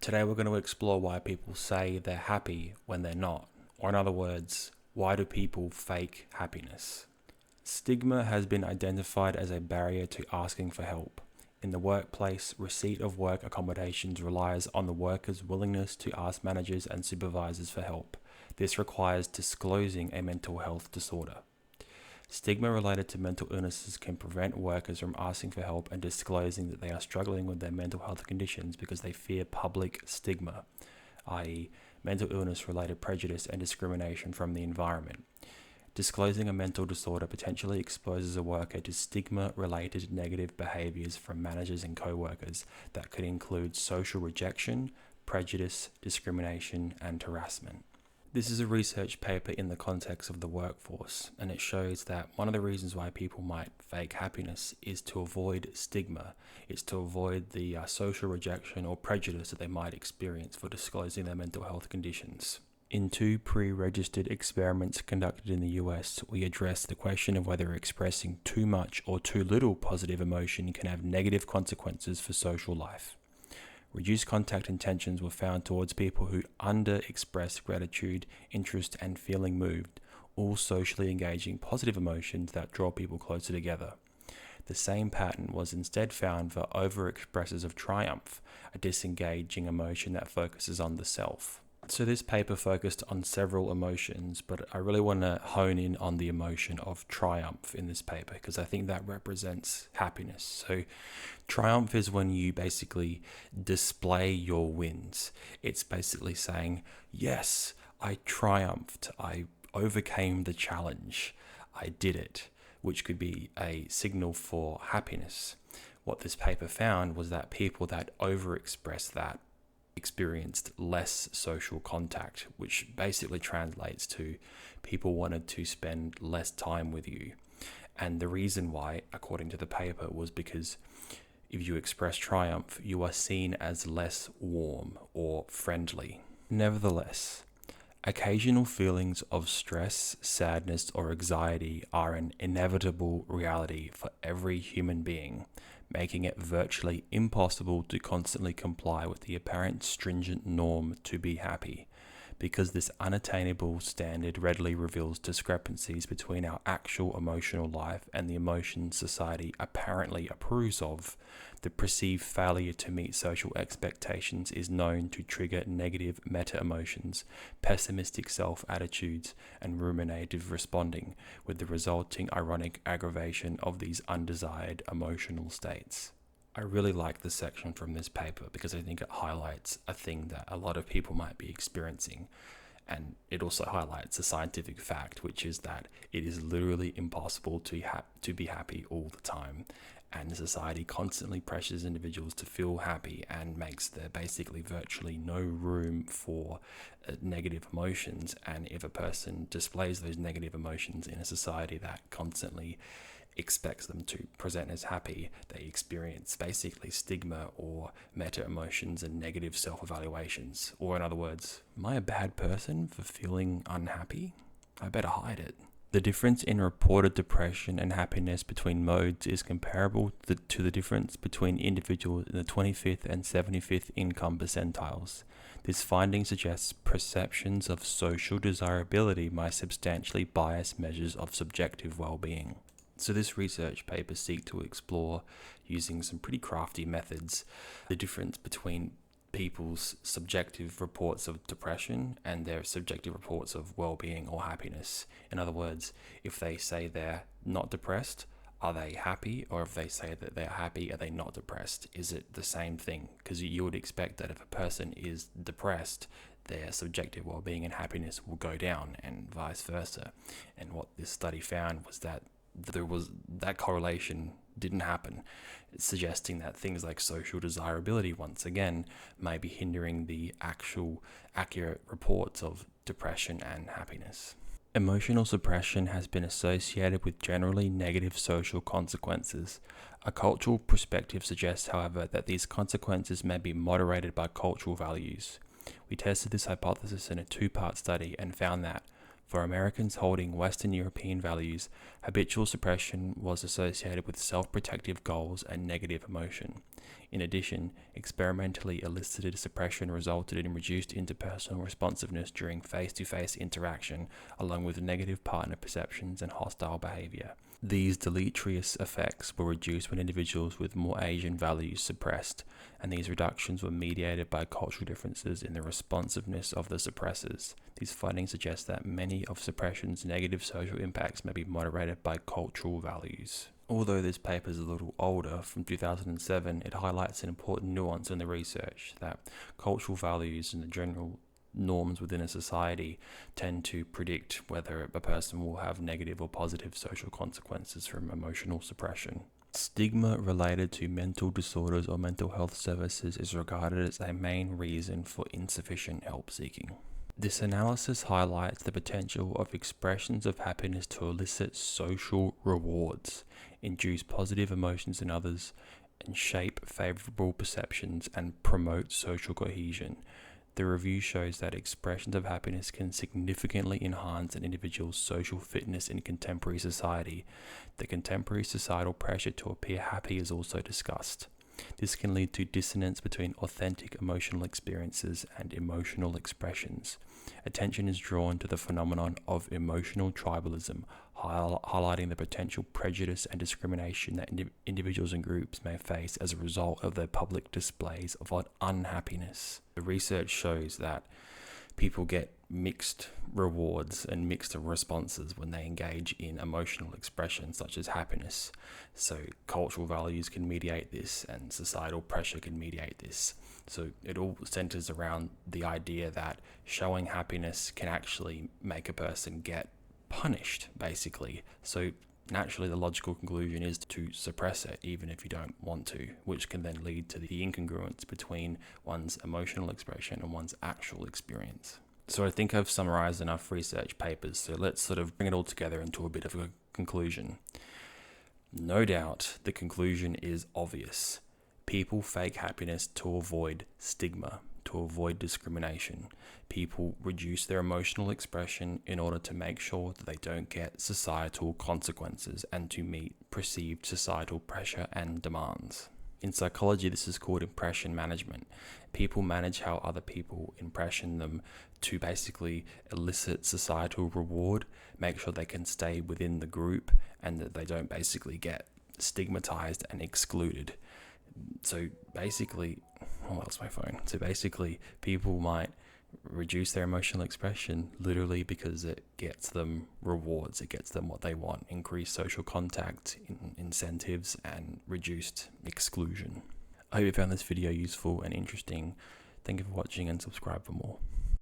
Today we're going to explore why people say they're happy when they're not. Or in other words, why do people fake happiness? Stigma has been identified as a barrier to asking for help. In the workplace, receipt of work accommodations relies on the worker's willingness to ask managers and supervisors for help. This requires disclosing a mental health disorder. Stigma related to mental illnesses can prevent workers from asking for help and disclosing that they are struggling with their mental health conditions because they fear public stigma, i.e., mental illness related prejudice and discrimination from the environment. Disclosing a mental disorder potentially exposes a worker to stigma related negative behaviors from managers and co workers that could include social rejection, prejudice, discrimination, and harassment. This is a research paper in the context of the workforce, and it shows that one of the reasons why people might fake happiness is to avoid stigma. It's to avoid the social rejection or prejudice that they might experience for disclosing their mental health conditions. In two pre-registered experiments conducted in the US, we addressed the question of whether expressing too much or too little positive emotion can have negative consequences for social life. Reduced contact intentions were found towards people who under-express gratitude, interest, and feeling moved, all socially engaging positive emotions that draw people closer together. The same pattern was instead found for over-expressors of triumph, a disengaging emotion that focuses on the self. So this paper focused on several emotions, but I really want to hone in on the emotion of triumph in this paper because I think that represents happiness. So triumph is when you basically display your wins. It's basically saying, yes, I triumphed. I overcame the challenge. I did it, which could be a signal for happiness. What this paper found was that people that overexpress that experienced less social contact, which basically translates to people wanted to spend less time with you. And the reason why, according to the paper, was because if you express triumph, you are seen as less warm or friendly. Nevertheless, occasional feelings of stress, sadness, or anxiety are an inevitable reality for every human being, making it virtually impossible to constantly comply with the apparent stringent norm to be happy, because this unattainable standard readily reveals discrepancies between our actual emotional life and the emotions society apparently approves of. The perceived failure to meet social expectations is known to trigger negative meta-emotions, pessimistic self-attitudes, and ruminative responding, with the resulting ironic aggravation of these undesired emotional states. I really like this section from this paper because I think it highlights a thing that a lot of people might be experiencing. And it also highlights a scientific fact, which is that it is literally impossible to be happy all the time. And society constantly pressures individuals to feel happy and makes there basically virtually no room for negative emotions. And if a person displays those negative emotions in a society that constantly expects them to present as happy, they experience basically stigma or meta emotions and negative self-evaluations. Or in other words, am I a bad person for feeling unhappy? I better hide it. The difference in reported depression and happiness between modes is comparable to the difference between individuals in the 25th and 75th income percentiles. This finding suggests perceptions of social desirability might substantially bias measures of subjective well-being. So this research paper seeks to explore, using some pretty crafty methods, the difference between people's subjective reports of depression and their subjective reports of well-being or happiness. In other words, if they say they're not depressed, are they happy? Or if they say that they're happy, are they not depressed? Is it the same thing? Because you would expect that if a person is depressed, their subjective well-being and happiness will go down, and vice versa. And what this study found was that that correlation didn't happen, suggesting that things like social desirability, once again, may be hindering the actual accurate reports of depression and happiness. Emotional suppression has been associated with generally negative social consequences. A cultural perspective suggests, however, that these consequences may be moderated by cultural values. We tested this hypothesis in a two-part study and found that for Americans holding Western European values, habitual suppression was associated with self-protective goals and negative emotion. In addition, experimentally elicited suppression resulted in reduced interpersonal responsiveness during face-to-face interaction, along with negative partner perceptions and hostile behavior. These deleterious effects were reduced when individuals with more Asian values suppressed, and these reductions were mediated by cultural differences in the responsiveness of the suppressors. These findings suggest that many of suppression's negative social impacts may be moderated by cultural values. Although this paper is a little older, from 2007, it highlights an important nuance in the research, that cultural values and the general norms within a society tend to predict whether a person will have negative or positive social consequences from emotional suppression. Stigma related to mental disorders or mental health services is regarded as a main reason for insufficient help seeking. This analysis highlights the potential of expressions of happiness to elicit social rewards, induce positive emotions in others, and shape favorable perceptions and promote social cohesion. The review shows that expressions of happiness can significantly enhance an individual's social fitness in contemporary society. The contemporary societal pressure to appear happy is also discussed. This can lead to dissonance between authentic emotional experiences and emotional expressions. Attention is drawn to the phenomenon of emotional tribalism, highlighting the potential prejudice and discrimination that individuals and groups may face as a result of their public displays of unhappiness. The research shows that people get mixed rewards and mixed responses when they engage in emotional expressions such as happiness. So cultural values can mediate this and societal pressure can mediate this. So it all centers around the idea that showing happiness can actually make a person get punished, basically. So naturally the logical conclusion is to suppress it even if you don't want to, which can then lead to the incongruence between one's emotional expression and one's actual experience. So I think I've summarized enough research papers, so let's sort of bring it all together into a bit of a conclusion. No doubt the conclusion is obvious. People fake happiness to avoid stigma, to avoid discrimination. People reduce their emotional expression in order to make sure that they don't get societal consequences and to meet perceived societal pressure and demands. In psychology, this is called impression management. People manage how other people impression them to basically elicit societal reward, make sure they can stay within the group, and that they don't basically get stigmatized and excluded. So basically, people might reduce their emotional expression literally because it gets them rewards, it gets them what they want, increased social contact, incentives, and reduced exclusion. I hope you found this video useful and interesting. Thank you for watching and subscribe for more.